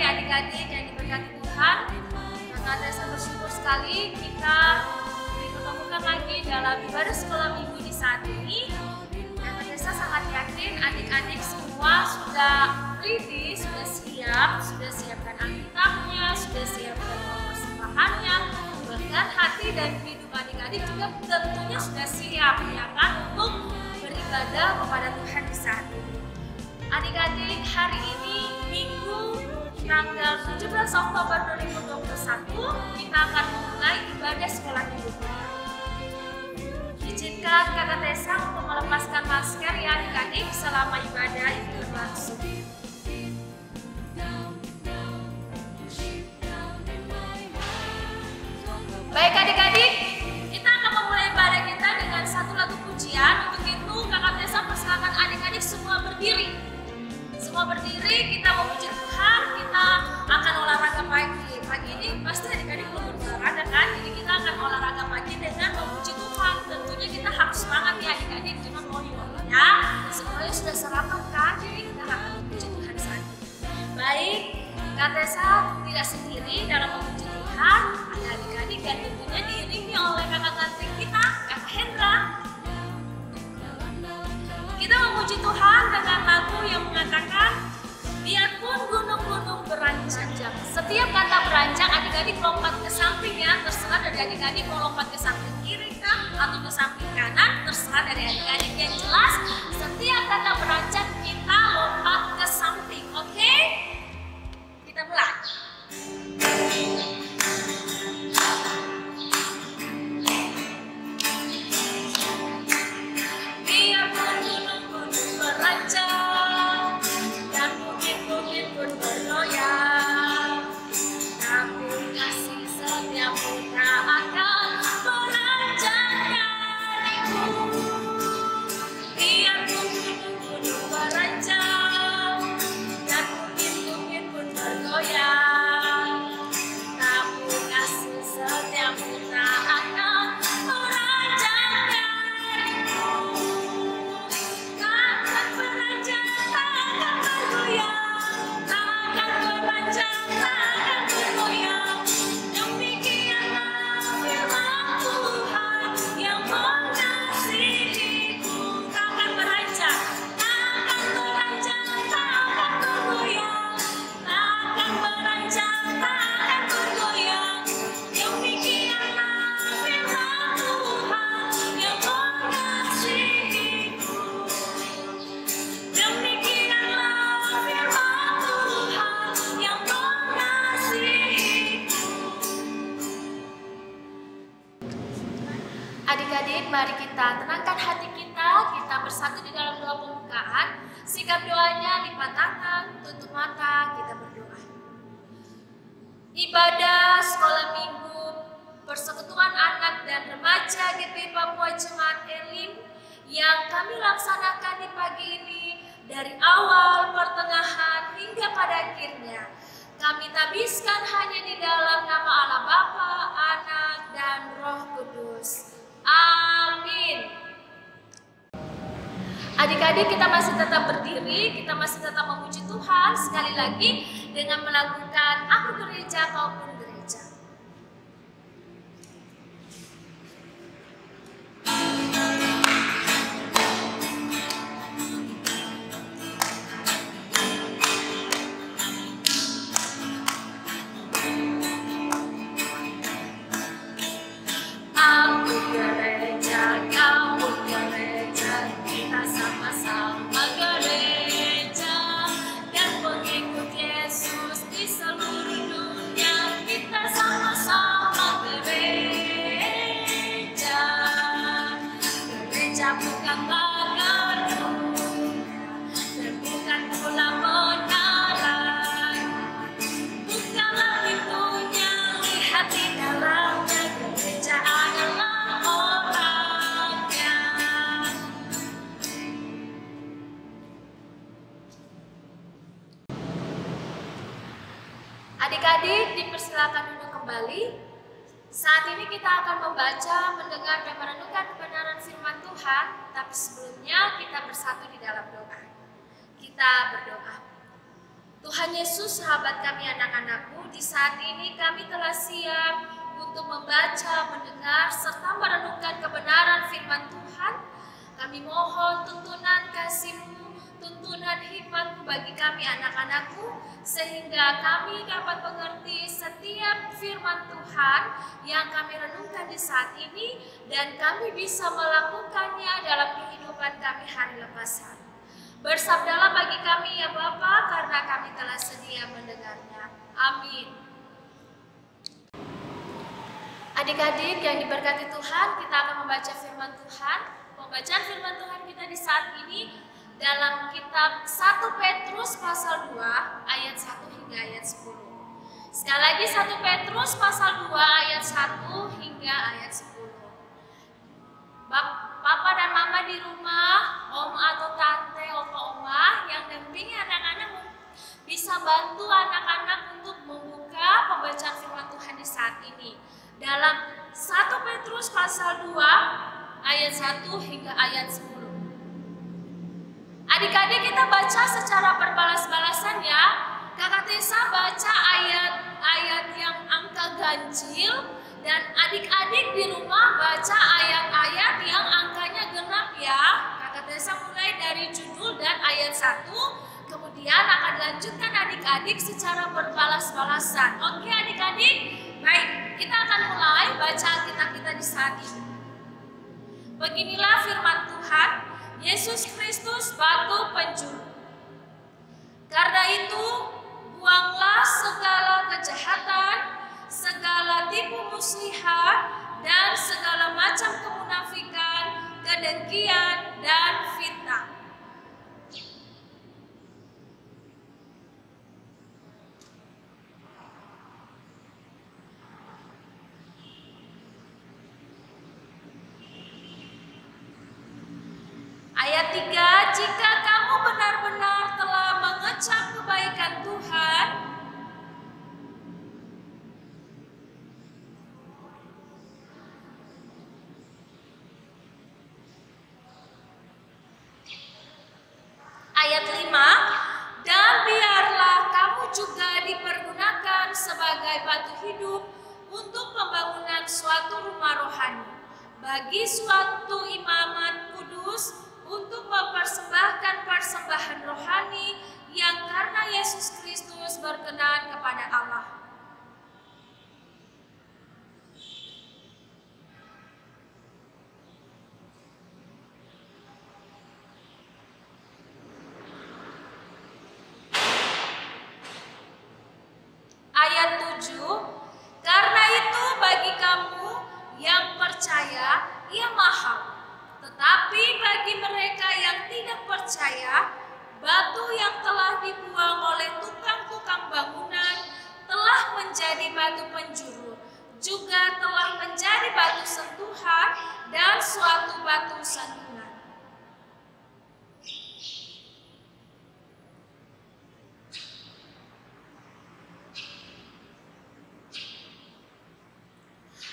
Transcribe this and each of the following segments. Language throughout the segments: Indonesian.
adik-adik yang diberkati Tuhan. Kakak saya bersyukur sekali kita diketemukan lagi dalam ibadah sekolah minggu di saat ini. Kakak Desa sangat yakin adik-adik semua sudah ready, sudah siapkan Alkitabnya, sudah siapkan persembahannya, bahkan hati dan hidup adik-adik juga tentunya sudah siap ya kan untuk beribadah kepada Tuhan di saat ini. Adik-adik, hari ini Minggu tanggal 17 Oktober 2021 kita akan memulai ibadah sekolah minggu. Izinkan Kakak Tessa untuk melepaskan masker ya adik-adik selama ibadah itu berlangsung. Baik adik-adik, kita akan memulai ibadah kita dengan satu lagu pujian. Untuk itu Kakak Tessa persilakan adik-adik semua berdiri. Semua berdiri, kita memuji Tuhan, kita akan olahraga pagi. Pagi ini pasti adik-adik belum berolahraga kan? Jadi kita akan olahraga pagi dengan memuji Tuhan. Tentunya kita harus semangat ya adik-adik, jangan loyo-loyo ya. Semuanya sudah sarapan kan? Jadi kita akan memuji Tuhan saat ini. Baik, Kak Tessa tidak sendiri dalam memuji Tuhan. Ada adik-adik dan tentunya diiringi oleh kakak ganteng kita, Kak Hendra. Kita memuji Tuhan dengan lagu yang mengatakan biarpun gunung-gunung beranjak. Setiap kata beranjak adik-adik lompat ke samping ya, terserah dari adik-adik mau lompat ke samping kiri kah atau ke samping kanan, terserah dari adik-adik. Yang jelas setiap kata beranjak kita lompat ke samping, oke? Kita mulai. Adik-adik, mari kita tenangkan hati kita bersatu di dalam doa pembukaan. Sikap doanya lipat tangan, tutup mata, kita berdoa. Ibadah sekolah minggu Persekutuan Anak dan Remaja GPI Papua Jemaat Elim yang kami laksanakan di pagi ini dari awal, pertengahan, hingga pada akhirnya. Kami tabiskan hanya di dalam nama Allah Bapa, Anak, dan Roh Kudus. Amin. Adik-adik, kita masih tetap berdiri, kita masih tetap memuji Tuhan sekali lagi dengan melakukan Aku Gereja ataupun gereja. Adik-adik dipersilakan duduk kembali. Saat ini kita akan membaca, mendengar, dan merenungkan kebenaran firman Tuhan. Tapi sebelumnya kita bersatu di dalam doa. Kita berdoa. Tuhan Yesus, sahabat kami anak-anakku, di saat ini kami telah siap untuk membaca, mendengar, serta merenungkan kebenaran firman Tuhan. Kami mohon tuntunan kasih-Mu, tuntunan hikmat-Mu bagi kami anak-anakku, sehingga kami dapat mengerti setiap firman Tuhan yang kami renungkan di saat ini, dan kami bisa melakukannya dalam kehidupan kami hari lepas hari. Bersabdalah bagi kami ya Bapa, karena kami telah sedia mendengarnya. Amin. Adik-adik yang diberkati Tuhan, kita akan membaca firman Tuhan. Pembacaan firman Tuhan kita di saat ini dalam kitab 1 Petrus pasal 2 ayat 1 hingga ayat 10. Sekali lagi 1 Petrus pasal 2 ayat 1 hingga ayat 10. Papa dan mama di rumah, om atau tante, opa, oma yang dampingi anak-anak bisa bantu anak-anak untuk membuka pembacaan firman Tuhan di saat ini. Dalam 1 Petrus pasal 2 ayat 1 hingga ayat 10. Adik-adik, kita baca secara berbalas-balasan ya. Kakak Tessa baca ayat-ayat yang angka ganjil, dan adik-adik di rumah baca ayat-ayat yang angkanya genap ya. Kakak Tessa mulai dari judul dan ayat 1, kemudian akan dilanjutkan adik-adik secara berbalas-balasan. Oke adik-adik? Baik, kita akan mulai baca Alkitab kita di saat ini. Beginilah firman Tuhan, Yesus Kristus batu penjuru. Karena itu, buanglah segala kejahatan, segala tipu muslihat, dan segala macam kemunafikan, kedengkian, dan fitnah. Ayat 3, jika kamu benar-benar telah mengecap kebaikan Tuhan, ayat 5, dan biarlah kamu juga dipergunakan sebagai batu hidup untuk pembangunan suatu rumah rohani, bagi suatu imamat kudus, untuk mempersembahkan persembahan rohani yang karena Yesus Kristus berkenan kepada Allah. Ayat 7, karena itu bagi kamu yang percaya, ia mahal. Tetapi bagi mereka yang tidak percaya, batu yang telah dibuang oleh tukang-tukang bangunan telah menjadi batu penjuru, juga telah menjadi batu sentuhan dan suatu batu sandungan.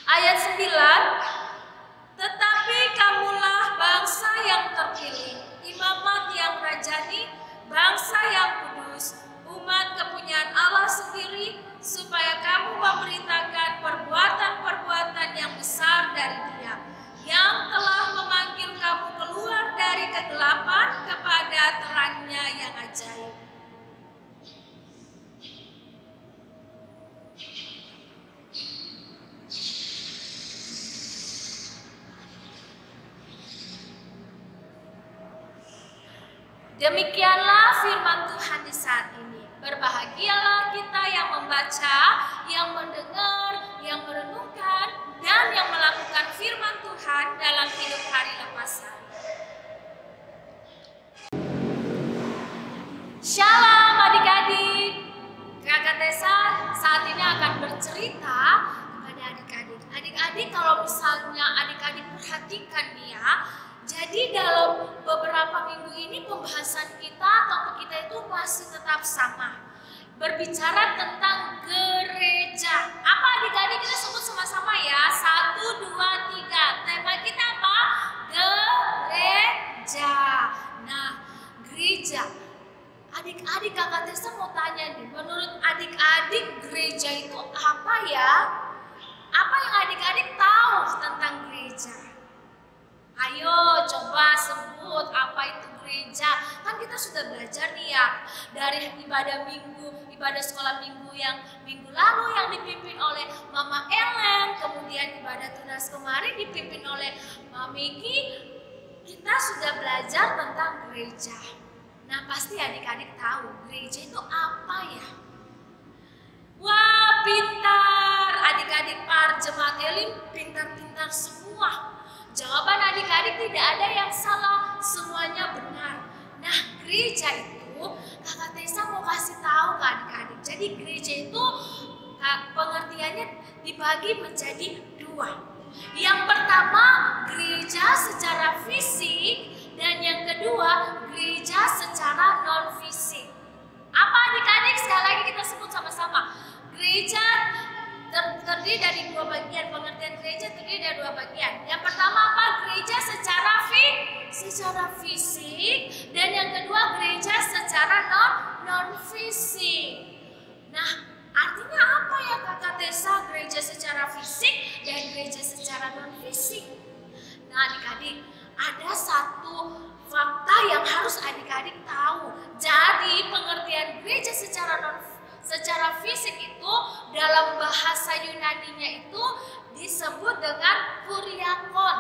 Ayat 9, tetapi kamulah bangsa yang terpilih, imamat yang rajani, bangsa yang kudus, umat kepunyaan Allah sendiri, supaya kamu memberitakan perbuatan-perbuatan yang besar dari Dia, yang telah memanggil kamu keluar dari kegelapan kepada terang-Nya yang ajaib. Demikianlah firman Tuhan di saat ini. Berbahagialah kita yang membaca, yang mendengar, yang merenungkan, dan yang melakukan firman Tuhan dalam hidup hari lepas hari. Shalom adik-adik. Kakak Tessa saat ini akan bercerita kepada adik-adik. Adik-adik, kalau misalnya adik-adik perhatikan nih ya, jadi dalam beberapa minggu ini pembahasan kita, topik kita itu masih tetap sama. Berbicara tentang gereja. Apa adik-adik, kita sebut sama-sama ya. 1, 2, 3. Tema kita apa? Gereja. Nah, gereja. Adik-adik, Kakak Tessa mau tanya nih, menurut adik-adik gereja itu apa ya? Apa yang adik-adik tahu tentang gereja? Ayo coba sebut apa itu gereja. Kan kita sudah belajar nih ya dari ibadah minggu, ibadah sekolah minggu yang minggu lalu yang dipimpin oleh Mama Ellen, kemudian ibadah tunas kemarin dipimpin oleh Mami Ki. Kita sudah belajar tentang gereja. Nah, pasti adik-adik tahu gereja itu apa ya? Wah, pintar. Adik-adik par jemaat Elim pintar-pintar semua. Jawaban adik-adik tidak ada yang salah, semuanya benar. Nah, gereja itu Kakak Tessa mau kasih tahu ke adik-adik. Jadi gereja itu pengertiannya dibagi menjadi dua. Yang pertama, gereja secara fisik, dan yang kedua, gereja secara non-fisik. Apa adik-adik? Sekali lagi kita sebut sama-sama. Gereja terdiri dari dua bagian. Pengertian gereja terdiri dari dua bagian. Yang pertama apa? Gereja secara fisik, dan yang kedua gereja secara non-fisik. Nah, artinya apa ya Kakak Tessa, gereja secara fisik dan gereja secara non-fisik? Nah, adik-adik, ada satu fakta yang harus adik-adik tahu. Jadi, pengertian gereja secara fisik itu dalam bahasa Yunaninya itu disebut dengan kuriakon.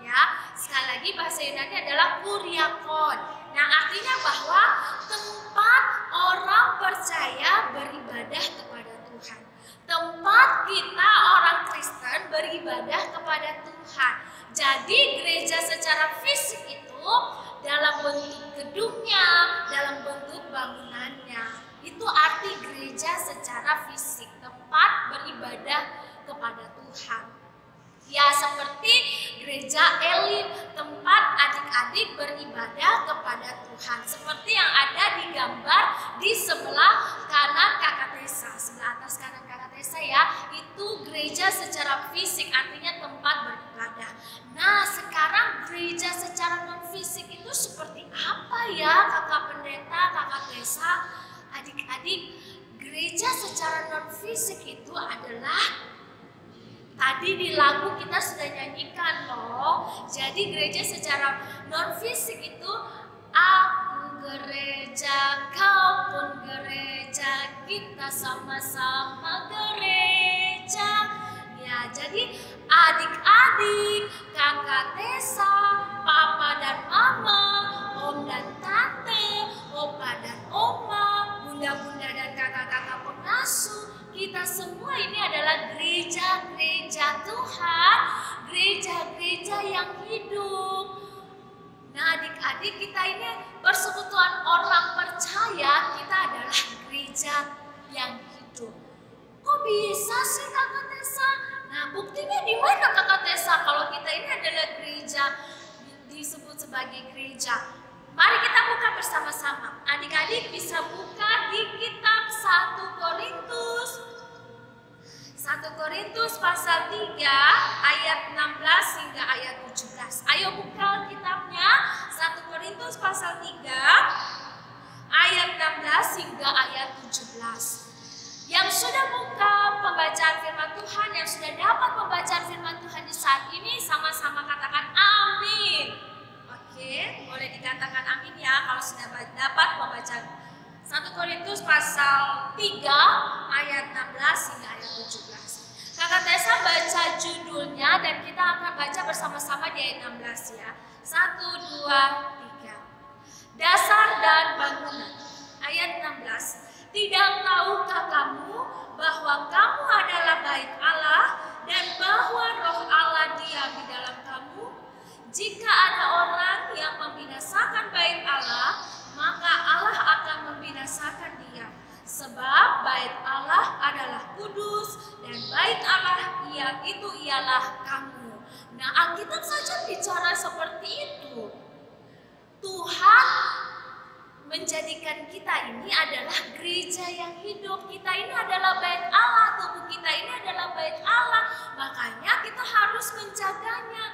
Ya, sekali lagi bahasa Yunani adalah kuriakon. Nah, artinya bahwa tempat orang percaya beribadah kepada Tuhan. Tempat kita orang Kristen beribadah kepada Tuhan. Jadi gereja secara fisik itu dalam bentuk gedungnya, dalam bentuk bangunannya. Itu arti gereja secara fisik, tempat beribadah kepada Tuhan. Ya, seperti gereja Elim, tempat adik-adik beribadah kepada Tuhan. Seperti yang ada di gambar di sebelah kanan Kakak Tessa, sebelah atas kanan Kakak Tessa ya, itu gereja secara fisik, artinya tempat beribadah. Nah, sekarang gereja secara non-fisik itu seperti apa ya Kakak Pendeta, Kakak Tessa? Adik-adik, gereja secara non-fisik itu adalah, tadi di lagu kita sudah nyanyikan loh. Jadi gereja secara non-fisik itu, aku gereja, kau pun gereja, kita sama-sama gereja. Ya, jadi adik-adik, Kakak Tessa, Papa dan Mama, Om dan Tante, Opa dan Oma, Bunda-bunda dan kakak-kakak pengasuh, kita semua ini adalah gereja-gereja Tuhan, gereja-gereja yang hidup. Nah, adik-adik, kita ini persekutuan orang percaya, kita adalah gereja yang hidup. Kok bisa sih Kakak Tessa? Nah, buktinya di mana Kakak Tessa kalau kita ini adalah gereja, disebut sebagai gereja? Mari kita buka bersama-sama. Adik-adik bisa buka di kitab 1 Korintus. 1 Korintus pasal 3 ayat 16 hingga ayat 17. Ayo buka kitabnya. 1 Korintus pasal 3 ayat 16 hingga ayat 17. Yang sudah buka pembacaan firman Tuhan, yang sudah dapat pembacaan firman Tuhan di saat ini, sama-sama katakan amin. Oke, boleh dikatakan amin ya kalau sudah dapat pembacaan 1 Korintus pasal 3 ayat 16 hingga ayat 17. Kakak Tessa baca judulnya dan kita akan baca bersama-sama di ayat 16 ya. 1, 2, 3. Dasar dan bangunan. Ayat 16. Tidak tahukah kamu bahwa kamu adalah bait Allah dan bahwa roh Allah diam di dalam kamu? Jika ada orang yang membinasakan bait Allah, maka Allah akan membinasakan dia. Sebab bait Allah adalah kudus dan bait Allah ialah kamu. Nah, Alkitab saja bicara seperti itu. Tuhan menjadikan kita ini adalah gereja yang hidup. Kita ini adalah bait Allah, tubuh kita ini adalah bait Allah. Makanya kita harus menjaganya.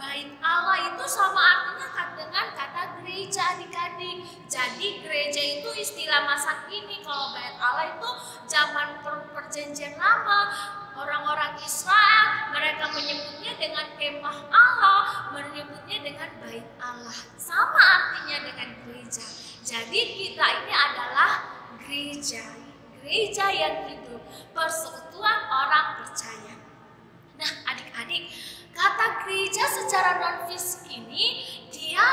bait Allah itu sama artinya dengan kata gereja adik-adik. Jadi gereja itu istilah masa kini, kalau bait Allah itu zaman perjanjian lama. Orang-orang Israel mereka menyebutnya dengan kemah Allah, menyebutnya dengan bait Allah. Sama artinya dengan gereja. Jadi kita ini adalah gereja. Gereja yang hidup, persekutuan orang percaya. Nah adik-adik, kata gereja secara non-fisik ini dia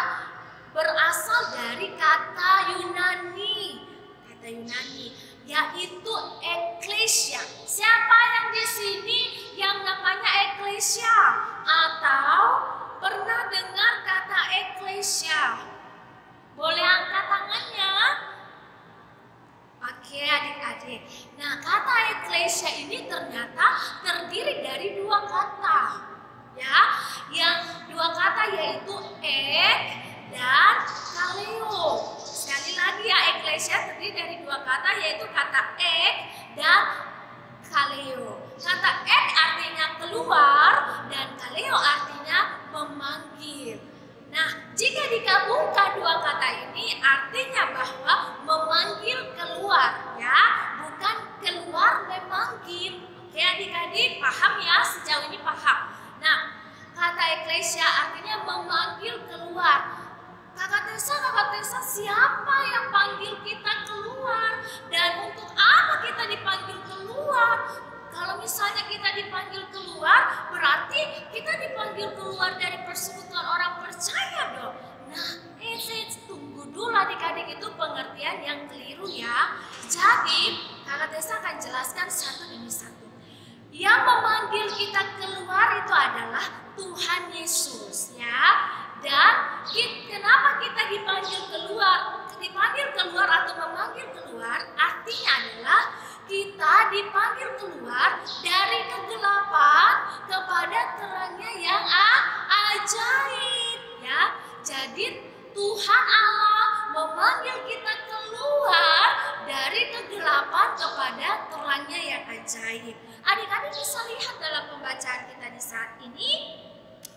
berasal dari kata Yunani. Kata Yunani yaitu eklesia. Siapa yang di sini yang namanya eklesia atau pernah dengar kata eklesia? Boleh angkat tangannya. Oke adik-adik. Nah kata eklesia ini ternyata terdiri dari dua kata. Ya, yang dua kata yaitu ek dan kaleo. Sekali lagi ya, eklesia terdiri dari dua kata yaitu kata ek dan kaleo. Kata ek artinya keluar dan kaleo artinya memanggil. Nah, jika digabungkan dua kata ini artinya bahwa memanggil keluar, ya, bukan keluar memanggil. Oke adik-adik, paham ya? Sejauh ini paham. Nah, kata eklesia artinya memanggil keluar. Kakak Tessa, siapa yang panggil kita keluar? Dan untuk apa kita dipanggil keluar? Kalau misalnya kita dipanggil keluar, berarti kita dipanggil keluar dari persekutuan orang percaya dong. Nah, tunggu dulu adik-adik, itu pengertian yang keliru ya. Jadi, Kakak Tessa akan jelaskan satu demi satu. Yang memanggil kita keluar itu adalah Tuhan Yesus ya. Dan kenapa kita dipanggil keluar? Dipanggil keluar atau memanggil keluar artinya adalah kita dipanggil keluar dari kegelapan kepada terangnya yang ajaib ya. Jadi Tuhan Allah memanggil kita keluar dari kegelapan kepada terangnya yang ajaib. Adik-adik bisa lihat dalam pembacaan kita di saat ini.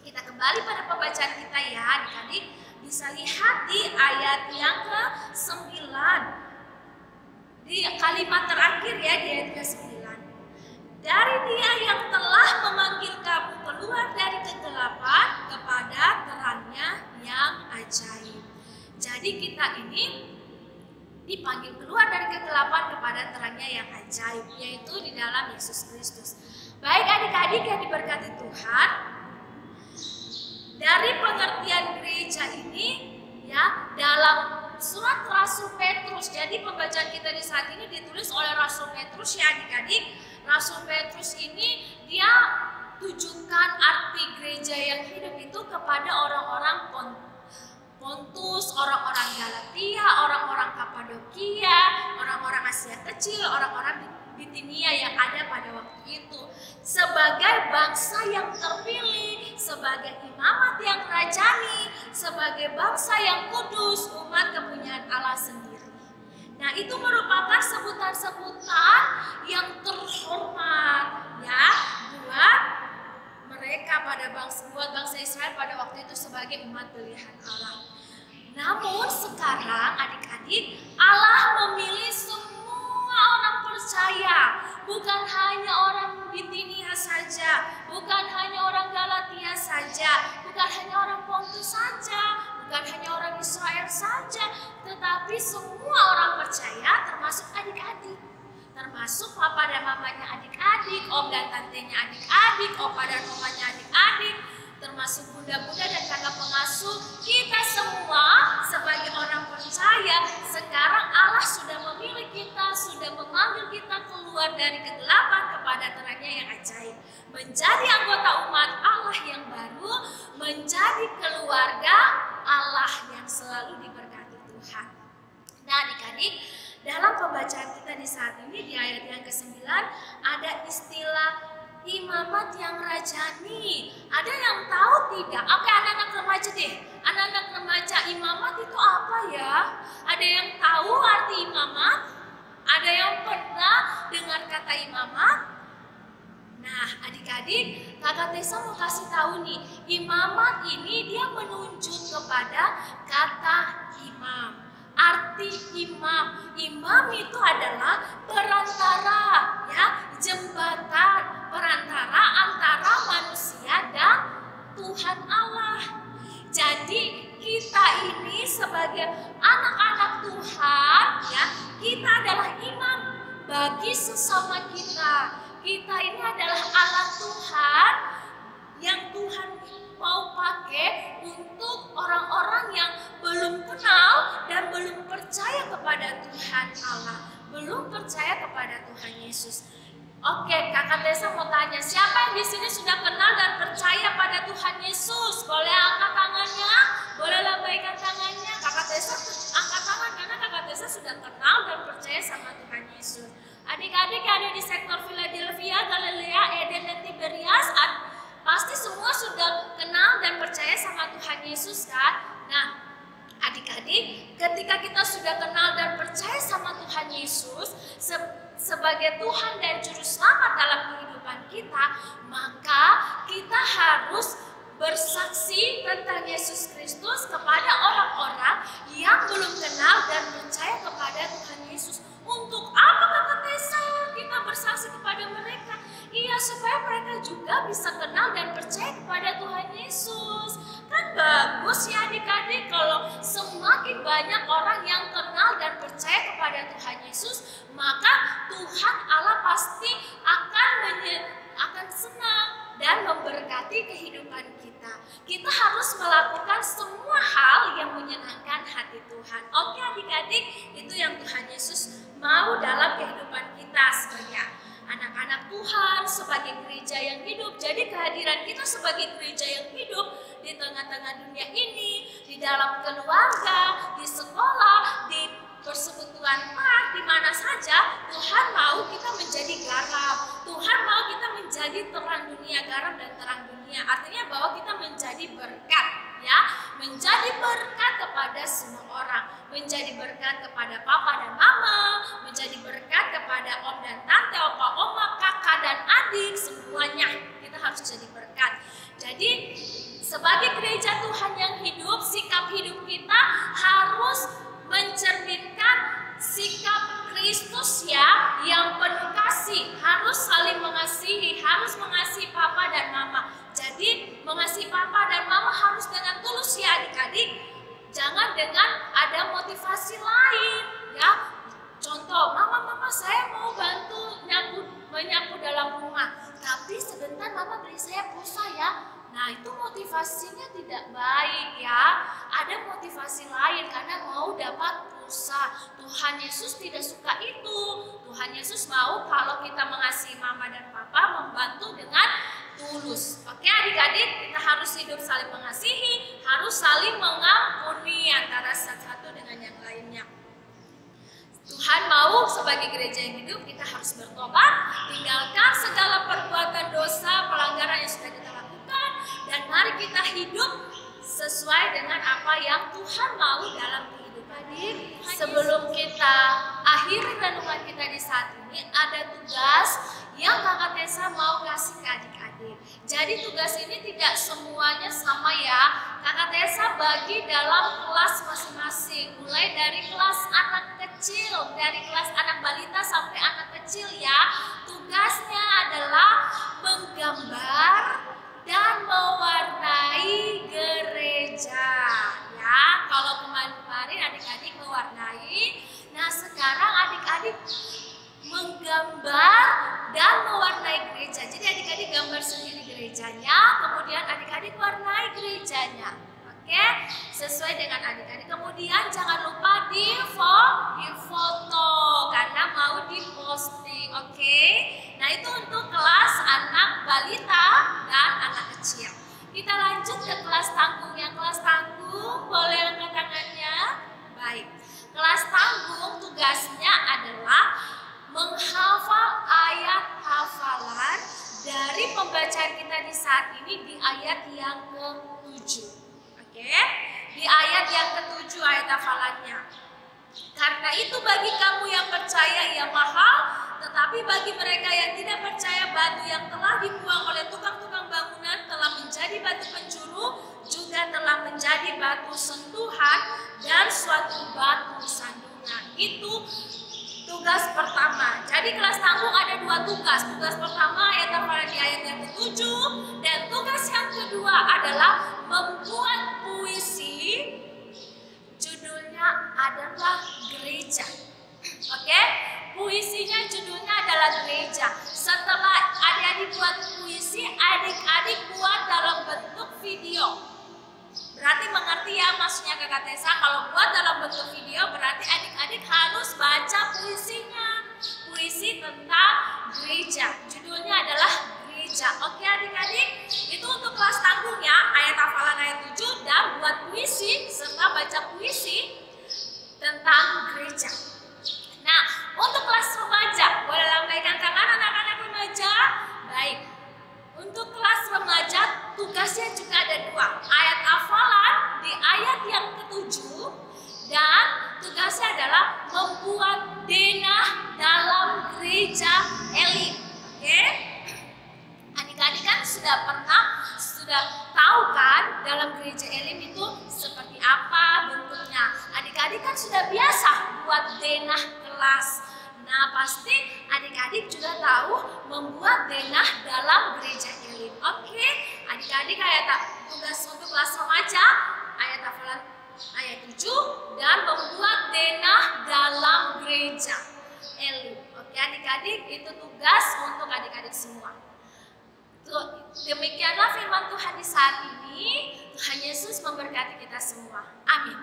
Kita kembali pada pembacaan kita ya adik-adik. Bisa lihat di ayat yang ke-9. Di kalimat terakhir ya, di ayat ke-9. Dari Dia yang telah memanggil kamu keluar dari kegelapan kepada terangnya yang ajaib. Jadi kita ini dipanggil keluar dari kegelapan kepada terangnya yang ajaib, yaitu di dalam Yesus Kristus. Baik adik-adik yang diberkati Tuhan, dari pengertian gereja ini ya dalam surat Rasul Petrus. Jadi pembacaan kita di saat ini ditulis oleh Rasul Petrus ya adik-adik. Rasul Petrus ini dia tujukan arti gereja yang hidup itu kepada orang-orang Pontus, orang-orang Galatia, orang-orang Kapadokia, orang-orang Asia Kecil, orang-orang Bitinia yang ada pada waktu itu, sebagai bangsa yang terpilih, sebagai imamat yang rajani, sebagai bangsa yang kudus, umat kepunyaan Allah sendiri. Nah, itu merupakan sebutan-sebutan yang terhormat ya buat mereka, buat bangsa Israel pada waktu itu sebagai umat pilihan Allah. Namun sekarang adik-adik, Allah memilih semua orang percaya, bukan hanya orang Bitinia saja, bukan hanya orang Galatia saja, bukan hanya orang Pontus saja, bukan hanya orang Israel saja, tetapi semua orang percaya, termasuk adik-adik, termasuk papa dan mamanya adik-adik, om dan tantenya adik-adik, opa dan omanya adik-adik, termasuk bunda-bunda dan kakak pengasuh. Kita semua sebagai orang percaya, sekarang Allah sudah memilih kita, sudah memanggil kita keluar dari kegelapan kepada terangnya yang ajaib, menjadi anggota umat Allah yang baru, menjadi keluarga Allah yang selalu diberkati Tuhan. Nah adik-adik, dalam pembacaan kita di saat ini di ayat yang ke-9 ada istilah imamat yang rajani. Ada yang tahu tidak? Oke, anak-anak remaja deh. Anak-anak remaja, imamat itu apa ya? Ada yang tahu arti imamat? Ada yang pernah dengar kata imamat? Nah, adik-adik, Kakak Tessa mau kasih tahu nih, imamat ini dia menunjuk kepada kata imam. Arti imam, imam itu adalah perantara, ya, jembatan, perantara antara manusia dan Tuhan Allah. Jadi kita ini sebagai anak-anak Tuhan, ya, kita adalah imam bagi sesama kita. Kita ini adalah alat Tuhan yang Tuhan mau pakai untuk orang-orang yang belum kenal dan belum percaya kepada Tuhan Allah, belum percaya kepada Tuhan Yesus. Oke, Kakak Tessa mau tanya, siapa yang di sini sudah kenal dan percaya pada Tuhan Yesus? Boleh angkat tangannya? Boleh lambaikan tangannya? Kakak Tessa angkat tangan karena Kakak Tessa sudah kenal dan percaya sama Tuhan Yesus. Adik-adik yang ada di sektor Philadelphia, Galilea, Eden, dan Tiberias, pasti semua sudah kenal dan percaya sama Tuhan Yesus kan? Nah, adik-adik, ketika kita sudah kenal dan percaya sama Tuhan Yesus sebagai Tuhan dan Juru Selamat dalam kehidupan kita, maka kita harus bersaksi tentang Yesus Kristus kepada orang-orang yang belum kenal dan percaya kepada Tuhan Yesus. Untuk apa, Kakak Tessa, kita bersaksi kepada mereka? Iya, supaya mereka juga bisa kenal dan percaya kepada Tuhan Yesus. Kan bagus ya adik-adik kalau semakin banyak orang yang kenal dan percaya kepada Tuhan Yesus, maka Tuhan Allah pasti akan senang dan memberkati kehidupan kita. Kita harus melakukan semua hal yang menyenangkan hati Tuhan. Oke adik-adik, itu yang Tuhan Yesus mau dalam kehidupan kita sebagai anak-anak Tuhan, sebagai gereja yang hidup. Jadi kehadiran kita sebagai gereja yang hidup di tengah-tengah dunia ini, di dalam keluarga, di sekolah, di persekutuan di mana saja, Tuhan mau kita menjadi garam. Tuhan mau kita menjadi terang dunia, garam dan terang dunia. Artinya bahwa kita menjadi berkat, ya, menjadi berkat kepada semua orang, menjadi berkat kepada papa dan mama, menjadi berkat kepada om dan tante, opa, oma, kakak dan adik, semuanya kita harus jadi berkat. Jadi sebagai gereja Tuhan yang hidup, sikap hidup kita harus mencerminkan sikap Kristus, ya, yang penuh kasih. Harus saling mengasihi, harus mengasihi papa dan mama. Jadi mengasihi papa dan mama harus dengan tulus ya adik-adik. Jangan dengan ada motivasi lain, ya. Contoh, mama saya mau bantu menyapu dalam rumah, tapi sebentar mama beli saya pulsa ya. Nah, itu motivasinya tidak baik ya. Ada motivasi lain karena mau dapat pulsa. Tuhan Yesus tidak suka itu. Tuhan Yesus mau kalau kita mengasihi mama dan papa, membantu dengan tulus. Oke adik-adik, kita harus hidup saling mengasihi, harus saling mengampuni antara satu dengan yang lainnya. Tuhan mau sebagai gereja yang hidup kita harus bertobat, tinggalkan segala perbuatan dosa, pelanggaran yang sudah kita lakukan, dan mari kita hidup sesuai dengan apa yang Tuhan mau dalam kehidupan kita. Sebelum kita akhiri renungan kita di saat ini, ada tugas yang Kakak Tessa mau kasih ke adik-adik. Jadi tugas ini tidak semuanya sama ya. Kakak Tessa bagi dalam kelas masing-masing, mulai dari kelas anak kecil, dari kelas anak balita sampai anak kecil ya. Tugasnya adalah menggambar dan mewarnai gereja ya. Kalau kemarin adik-adik mewarnai, nah sekarang adik-adik menggambar dan mewarnai gereja. Jadi adik-adik gambar sendiri gerejanya, kemudian adik-adik warnai gerejanya. Oke, sesuai dengan adik-adik. Kemudian jangan lupa di foto karena mau diposting. Oke, nah itu untuk kelas anak balita dan anak kecil. Kita lanjut ke kelas tanggung. Yang kelas tanggung boleh angkat tangannya. Baik, kelas tanggung tugasnya adalah menghafal ayat hafalan dari pembacaan kita di saat ini di ayat yang ke-7. Oke, di ayat yang ke-7 ayat hafalannya. Karena itu bagi kamu yang percaya ia mahal, tetapi Tetapi bagi mereka yang tidak percaya, batu yang telah dibuang oleh tukang-tukang bangunan telah menjadi batu penjuru, juga telah menjadi batu sentuhan dan suatu batu sandungan. Itu tugas pertama. Jadi kelas tanggung ada dua tugas. Tugas pertama ayat hafalan di ayat yang ke-7, dan tugas yang kedua adalah membuat puisi. Judulnya adalah gereja. Oke? Puisinya judulnya adalah gereja. Setelah adik-adik buat puisi, adik-adik buat dalam bentuk video. Berarti mengerti ya maksudnya Kakak Tessa? Kalau buat dalam bentuk video berarti adik-adik harus baca puisinya. Puisi tentang gereja. Judulnya adalah gereja. Oke adik-adik? Itu untuk kelas tanggung ya. Ayat hafalan ayat 7 dan buat puisi serta baca puisi tentang gereja. Nah, untuk kelas remaja, boleh lambaikan tangan anak-anak remaja? Baik. Untuk kelas remaja, tugasnya juga ada dua. Ayat hafalan di ayat yang ke-7, dan tugasnya adalah membuat denah dalam gereja Elim. Oke? Adik-adik kan sudah tahu kan dalam gereja Elim itu seperti apa bentuknya. Adik-adik kan sudah biasa buat denah kelas. Nah, pasti adik-adik juga tahu membuat denah dalam gereja Elim. Oke, adik-adik tugas untuk kelas remaja ayat hafalan ayat 7 dan membuat denah dalam gereja Elim. Oke, adik-adik itu tugas untuk adik-adik semua. Demikianlah firman Tuhan di saat ini. Tuhan Yesus memberkati kita semua. Amin.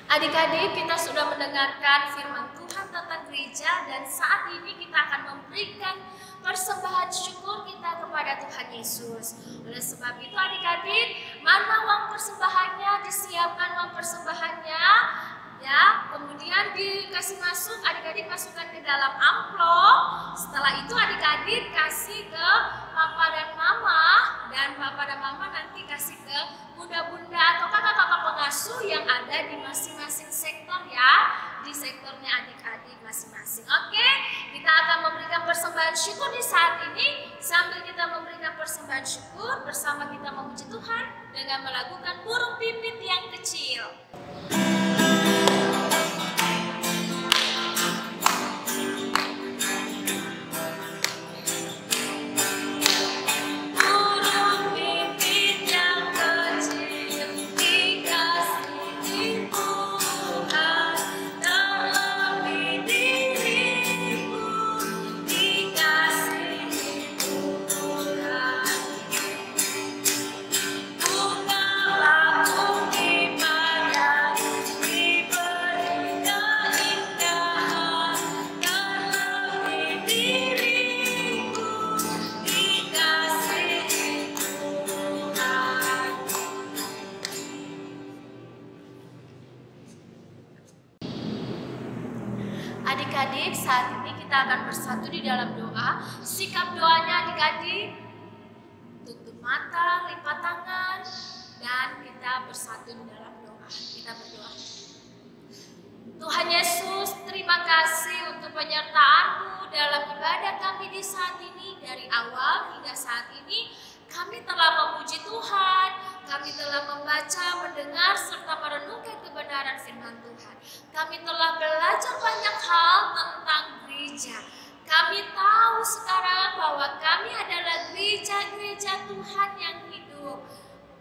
Adik-adik, kita sudah mendengarkan firman Tuhan tentang gereja, dan saat ini kita akan memberikan persembahan syukur kita kepada Tuhan Yesus. Oleh sebab itu adik-adik, mana uang persembahannya, disiapkan uang persembahannya ya, kemudian dikasih masuk, adik-adik masukkan ke dalam amplop. Setelah itu adik-adik kasih ke papa dan mama, dan papa dan mama nanti kasih ke bunda-bunda atau kakak-kakak pengasuh yang ada di masing-masing sektor ya, di sektornya adik-adik masing-masing. Oke, kita akan memberikan persembahan syukur di saat ini. Sambil kita memberikan persembahan syukur, bersama kita memuji Tuhan dengan melakukan burung pipit yang kecil. Adik-adik, saat ini kita akan bersatu di dalam doa. Sikap doanya adik-adik, tutup mata, lipat tangan, dan kita bersatu di dalam doa. Kita berdoa. Tuhan Yesus, terima kasih untuk penyertaan-Mu dalam ibadah kami di saat ini. Dari awal hingga saat ini, kami telah memuji Tuhan, kami telah membaca, mendengar, serta merenungkan kebenaran firman Tuhan. Kami telah belajar banyak hal tentang gereja. Kami tahu sekarang bahwa kami adalah gereja-gereja Tuhan yang hidup.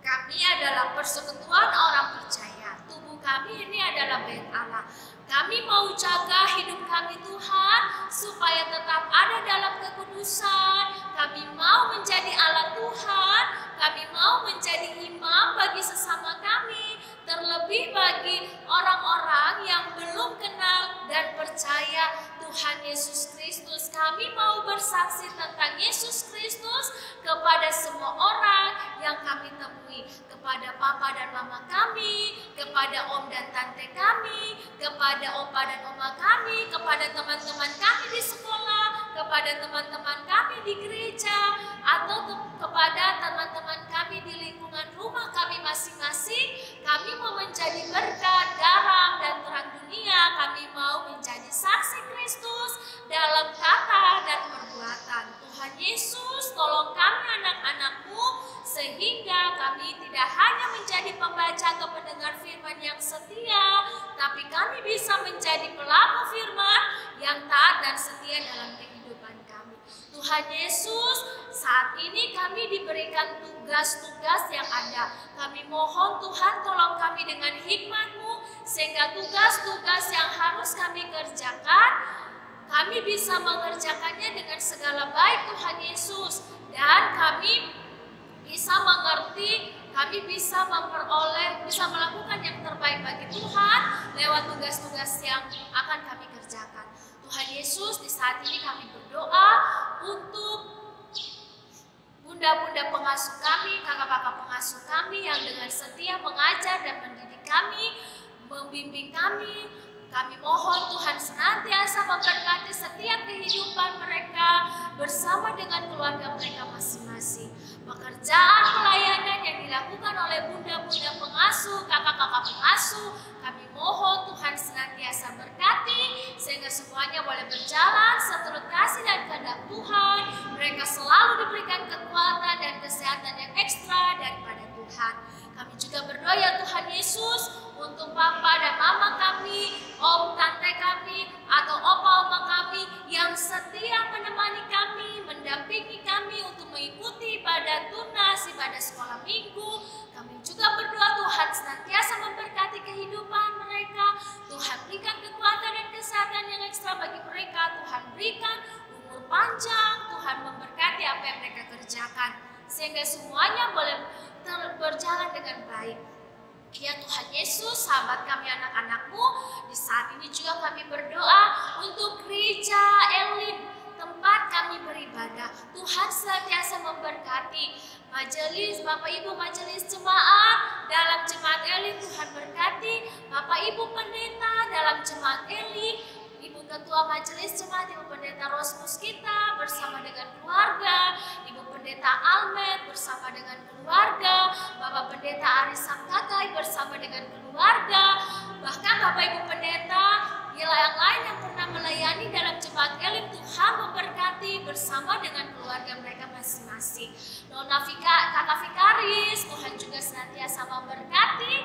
Kami adalah persekutuan orang percaya. Tubuh kami ini adalah bait Allah. Kami mau jaga hidup kami Tuhan, supaya tetap ada dalam kekudusan. Kami mau menjadi alat Tuhan. Kami mau menjadi imam bagi sesama kami. Terlebih bagi orang-orang yang belum kenal dan percaya Tuhan Yesus Kristus. Kami mau bersaksi tentang Yesus Kristus kepada semua orang yang kami temui. Kepada papa dan mama kami, kepada om dan tante kami, kepada opa dan oma kami, kepada teman-teman kami di sekolah, kepada teman-teman kami di gereja, atau kepada teman-teman kami di lingkungan rumah kami masing-masing. Kami mau menjadi berkat, garam, dan terang dunia. Kami mau menjadi saksi Kristus tapi kami bisa menjadi pelaku firman yang taat dan setia dalam kehidupan kami. Tuhan Yesus, saat ini kami diberikan tugas-tugas yang ada. Kami mohon Tuhan tolong kami dengan hikmat-Mu, sehingga tugas-tugas yang harus kami kerjakan, kami bisa mengerjakannya dengan segala baik Tuhan Yesus. Dan kami bisa mengerti, kami bisa memperoleh, bisa melakukan yang terbaik bagi Tuhan lewat tugas-tugas yang akan kami kerjakan. Tuhan Yesus, di saat ini kami berdoa untuk bunda-bunda pengasuh kami, kakak-kakak pengasuh kami yang dengan setia mengajar dan mendidik kami, membimbing kami. Kami mohon Tuhan senantiasa memberkati setiap kehidupan mereka bersama dengan keluarga mereka masing-masing. Pekerjaan pelayanan yang dilakukan oleh bunda-bunda pengasuh, kakak-kakak pengasuh, kami mohon Tuhan senantiasa berkati sehingga semuanya boleh berjalan seturut kasih dan kehendak Tuhan. Mereka selalu diberikan kekuatan dan kesehatan yang ekstra daripada Tuhan. Kami juga berdoa ya Tuhan Yesus untuk papa dan mama kami, om tante kami, atau opa oma kami yang setia menemani kami, mendampingi kami untuk mengikuti ibadah tunas, ibadah sekolah minggu. Kami juga berdoa Tuhan senantiasa memberkati kehidupan mereka. Tuhan berikan kekuatan dan kesehatan yang ekstra bagi mereka. Tuhan berikan umur panjang. Tuhan memberkati apa yang mereka kerjakan, sehingga semuanya boleh berjalan dengan baik. Ya Tuhan Yesus, sahabat kami anak-anakmu, di saat ini juga kami berdoa untuk gereja Elim, tempat kami beribadah. Tuhan senantiasa memberkati majelis, Bapak Ibu majelis jemaat dalam jemaat Elim. Tuhan berkati Bapak Ibu pendeta dalam jemaat Elim, Ibu Ketua Majelis Jemaat, Ibu Pendeta Rosmus kita bersama dengan keluarga, Ibu Pendeta Almet bersama dengan keluarga, Bapak Pendeta Aris Samkakai bersama dengan keluarga, bahkan Bapak Ibu Pendeta yang lain yang pernah melayani dalam jemaat Elim. Tuhan memberkati bersama dengan keluarga mereka masing-masing. Nona Kakak Vikaris, Tuhan juga senantiasa memberkati.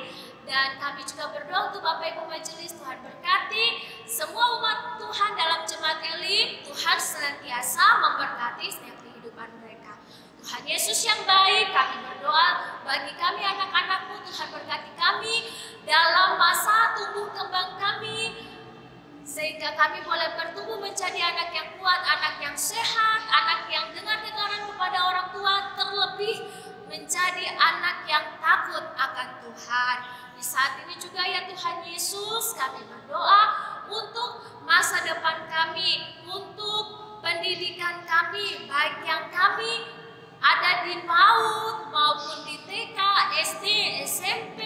Dan kami juga berdoa untuk Bapak Ibu Majelis, Tuhan berkati semua umat Tuhan dalam jemaat Elim. Tuhan senantiasa memberkati setiap kehidupan mereka. Tuhan Yesus yang baik, kami berdoa bagi kami anak-anakmu. Tuhan berkati kami dalam masa tumbuh kembang kami, sehingga kami boleh bertumbuh menjadi anak yang kuat, anak yang sehat, anak yang dengar-dengaran kepada orang tua, terlebih menjadi anak yang takut akan Tuhan. Di saat ini juga ya Tuhan Yesus, kami berdoa untuk masa depan kami, untuk pendidikan kami, baik yang kami ada di PAUD maupun di TK, SD, SMP.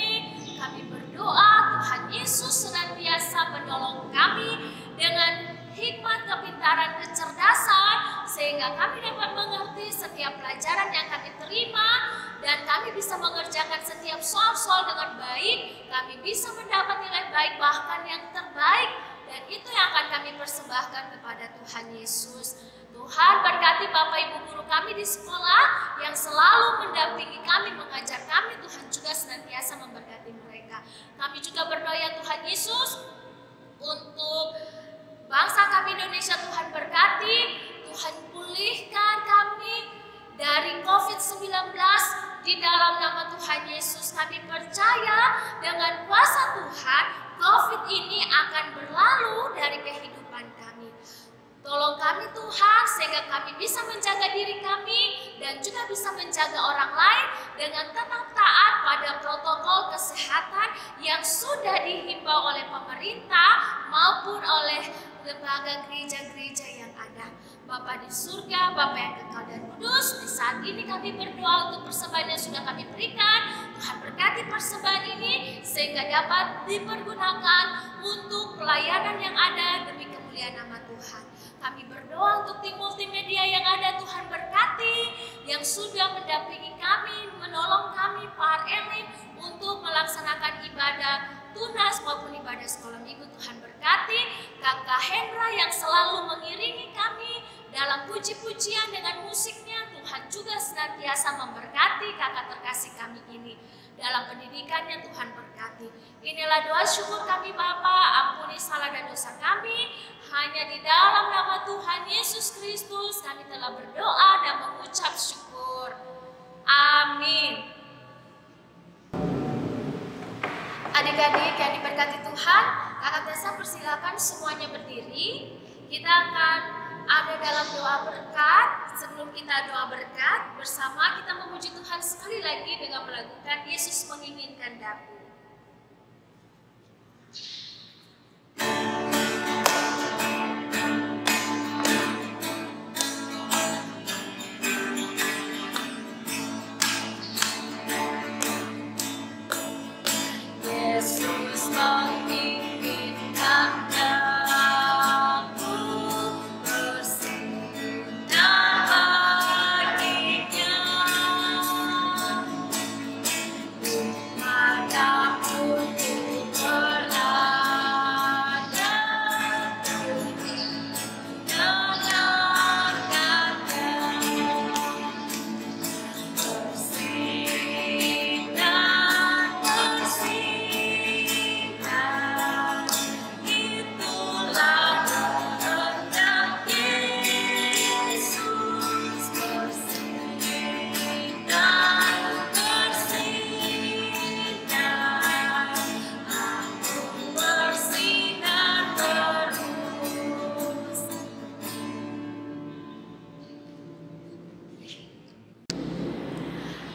Kami berdoa Tuhan Yesus senantiasa menolong kami dengan hikmat, kepintaran, kecerdasan, sehingga kami dapat mengerti setiap pelajaran yang kami terima, dan kami bisa mengerjakan setiap soal-soal dengan baik. Kami bisa mendapat nilai baik, bahkan yang terbaik, dan itu yang akan kami persembahkan kepada Tuhan Yesus. Tuhan berkati Bapak Ibu guru kami di sekolah yang selalu mendampingi kami, mengajar kami. Tuhan juga senantiasa memberkati mereka. Kami juga berdoa ya Tuhan Yesus untuk bangsa kami Indonesia. Tuhan berkati, Tuhan pulihkan kami dari COVID-19 di dalam nama Tuhan Yesus. Kami percaya dengan kuasa Tuhan, COVID ini akan berlalu dari kehidupan kami. Tolong kami Tuhan, sehingga kami bisa menjaga diri kami dan juga bisa menjaga orang lain dengan tetap taat pada protokol kesehatan yang sudah dihimbau oleh pemerintah maupun oleh lembaga gereja-gereja yang ada. Bapa di surga, Bapa yang kekal dan kudus, di saat ini kami berdoa untuk persembahan yang sudah kami berikan. Tuhan berkati persembahan ini sehingga dapat dipergunakan untuk pelayanan yang ada demi kemuliaan nama Tuhan. Kami berdoa untuk tim multimedia yang ada. Tuhan berkati yang sudah mendampingi kami, menolong kami, Pak Elim, untuk melaksanakan ibadah tunas maupun ibadah sekolah minggu. Tuhan berkati Kakak Hendra yang selalu mengiringi kami dalam puji-pujian dengan musiknya. Tuhan juga senantiasa memberkati kakak terkasih kami ini. dalam pendidikannya Tuhan berkati. Inilah doa syukur kami Bapa, ampuni salah dan dosa kami. Hanya di dalam nama Tuhan Yesus Kristus kami telah berdoa dan mengucap syukur. Amin. Adik-adik yang diberkati Tuhan, Kakak Tessa persilakan semuanya berdiri. Kita akan ada dalam doa berkat. Sebelum kita doa berkat, bersama kita memuji Tuhan sekali lagi dengan melakukan Yesus menginginkan daku.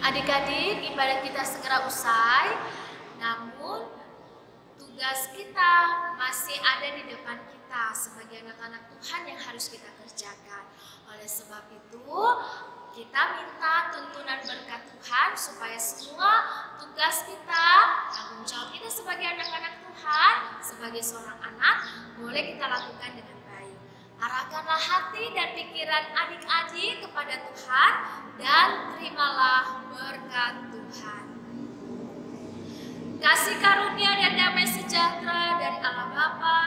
Adik-adik, ibadah kita segera usai, namun tugas kita masih ada di depan kita sebagai anak-anak Tuhan yang harus kita kerjakan. Oleh sebab itu, kita minta tuntunan berkat Tuhan supaya semua tugas kita, tanggung jawab kita sebagai anak-anak Tuhan, sebagai seorang anak, boleh kita lakukan dengan baik. Arahkanlah hati dan pikiran adik-adik kepada Tuhan dan terimalah berkat Tuhan. Kasih karunia dan damai sejahtera dari Allah Bapa,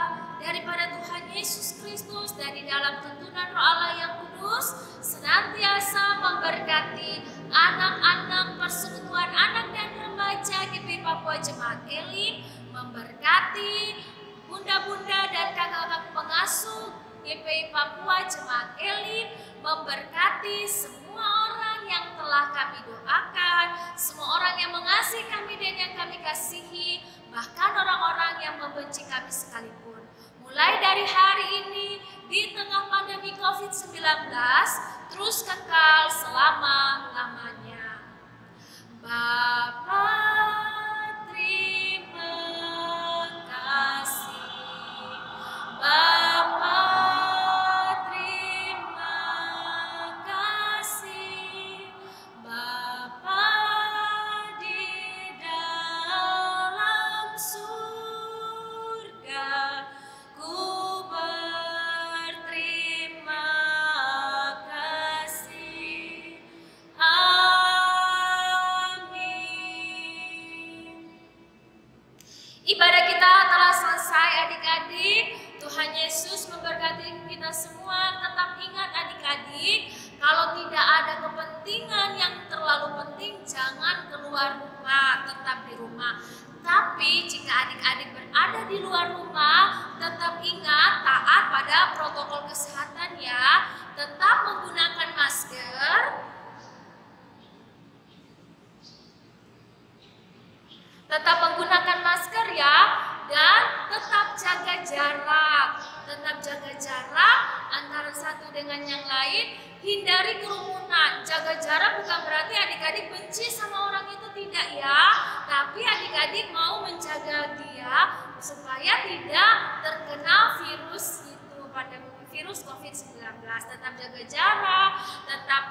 daripada Tuhan Yesus Kristus, dan di dalam tuntunan Roh Allah yang kudus, senantiasa memberkati anak-anak persekutuan anak dan remaja GPI Papua Jemaat Elim, memberkati bunda-bunda dan kakak-kakak pengasuh GPI Papua Jemaat Elim, memberkati semua orang yang telah kami doakan, semua orang yang mengasihi kami dan yang kami kasihi, bahkan orang-orang yang membenci kami sekalipun. Mulai dari hari ini, di tengah pandemi COVID-19, terus kekal selama-lamanya. Bapa, terima kasih. Bapa, ibadah kita telah selesai adik-adik. Tuhan Yesus memberkati kita semua. Tetap ingat adik-adik, kalau tidak ada kepentingan yang terlalu penting, jangan keluar rumah, tetap di rumah. Tapi jika adik-adik berada di luar rumah, tetap ingat taat pada protokol kesehatan ya. Tetap menggunakan masker. Tetap menggunakan masker ya, dan tetap jaga jarak. Tetap jaga jarak antara satu dengan yang lain, hindari kerumunan. Jaga jarak bukan berarti adik-adik benci sama orang itu, tidak ya. Tapi adik-adik mau menjaga dia supaya tidak terkena virus itu, pada virus COVID-19. Tetap jaga jarak, tetap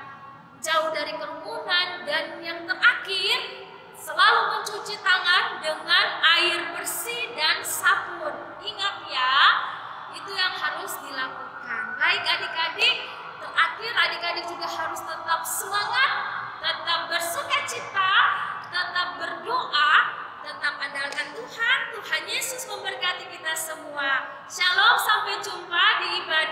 jauh dari kerumunan, dan yang terakhir, selalu mencuci tangan dengan air bersih dan sabun. Ingat ya, itu yang harus dilakukan. Baik adik-adik, terakhir adik-adik juga harus tetap semangat, tetap bersukacita, tetap berdoa, tetap andalkan Tuhan. Tuhan Yesus memberkati kita semua. Shalom, sampai jumpa di ibadah